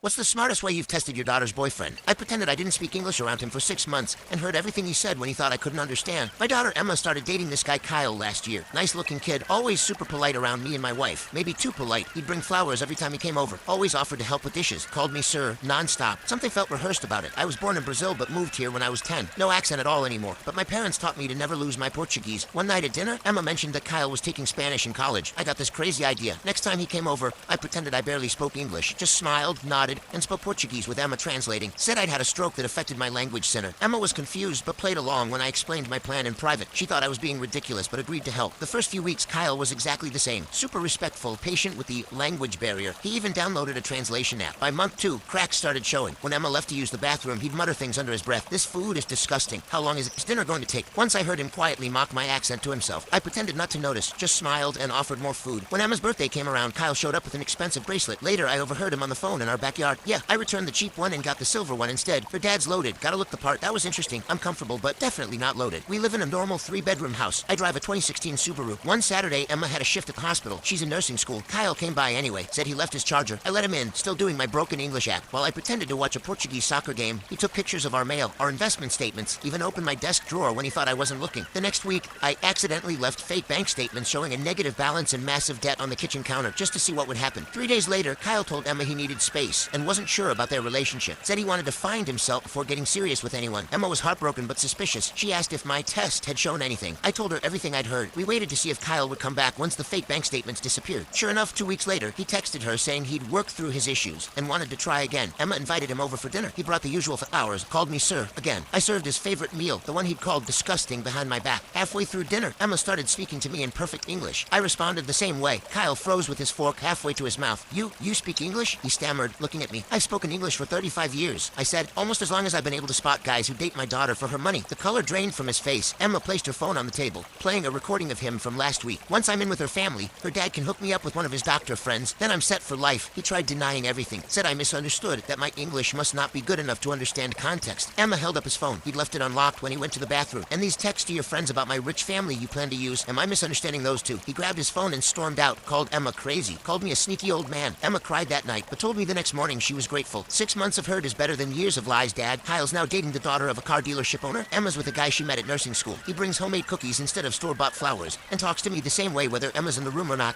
What's the smartest way you've tested your daughter's boyfriend? I pretended I didn't speak English around him for 6 months and heard everything he said when he thought I couldn't understand. My daughter Emma started dating this guy Kyle last year. Nice looking kid, always super polite around me and my wife. Maybe too polite. He'd bring flowers every time he came over. Always offered to help with dishes. Called me sir, non-stop. Something felt rehearsed about it. I was born in Brazil but moved here when I was 10. No accent at all anymore. But my parents taught me to never lose my Portuguese. One night at dinner, Emma mentioned that Kyle was taking Spanish in college. I got this crazy idea. Next time he came over, I pretended I barely spoke English. Just smiled, nodded, and spoke Portuguese with Emma translating. Said I'd had a stroke that affected my language center. Emma was confused but played along when I explained my plan in private. She thought I was being ridiculous but agreed to help. The first few weeks, Kyle was exactly the same. Super respectful, patient with the language barrier. He even downloaded a translation app. By month 2, cracks started showing. When Emma left to use the bathroom, he'd mutter things under his breath. This food is disgusting. How long is dinner going to take? Once I heard him quietly mock my accent to himself. I pretended not to notice, just smiled and offered more food. When Emma's birthday came around, Kyle showed up with an expensive bracelet. Later, I overheard him on the phone in our backyard. Yeah, I returned the cheap one and got the silver one instead. Her dad's loaded. Gotta look the part. That was interesting. I'm comfortable, but definitely not loaded. We live in a normal 3-bedroom house. I drive a 2016 Subaru. One Saturday, Emma had a shift at the hospital. She's in nursing school. Kyle came by anyway. Said he left his charger. I let him in, still doing my broken English act. While I pretended to watch a Portuguese soccer game, he took pictures of our mail, our investment statements, even opened my desk drawer when he thought I wasn't looking. The next week, I accidentally left fake bank statements showing a negative balance and massive debt on the kitchen counter just to see what would happen. 3 days later, Kyle told Emma he needed space and wasn't sure about their relationship. Said he wanted to find himself before getting serious with anyone. Emma was heartbroken but suspicious. She asked if my test had shown anything. I told her everything I'd heard. We waited to see if Kyle would come back once the fake bank statements disappeared. Sure enough, 2 weeks later, he texted her saying he'd worked through his issues and wanted to try again. Emma invited him over for dinner. He brought the usual flowers, called me sir again. I served his favorite meal, the one he'd called disgusting behind my back. Halfway through dinner, Emma started speaking to me in perfect English. I responded the same way. Kyle froze with his fork halfway to his mouth. You speak English? He stammered, looking at me. I've spoken English for 35 years. I said, almost as long as I've been able to spot guys who date my daughter for her money. The color drained from his face. Emma placed her phone on the table, playing a recording of him from last week. Once I'm in with her family, her dad can hook me up with one of his doctor friends. Then I'm set for life. He tried denying everything. Said I misunderstood, that my English must not be good enough to understand context. Emma held up his phone. He'd left it unlocked when he went to the bathroom. And these texts to your friends about my rich family you plan to use, am I misunderstanding those too? He grabbed his phone and stormed out, called Emma crazy, called me a sneaky old man. Emma cried that night, but told me the next morning she was grateful. 6 months of hurt is better than years of lies, Dad. Kyle's now dating the daughter of a car dealership owner. Emma's with a guy she met at nursing school. He brings homemade cookies instead of store-bought flowers, and talks to me the same way whether Emma's in the room or not.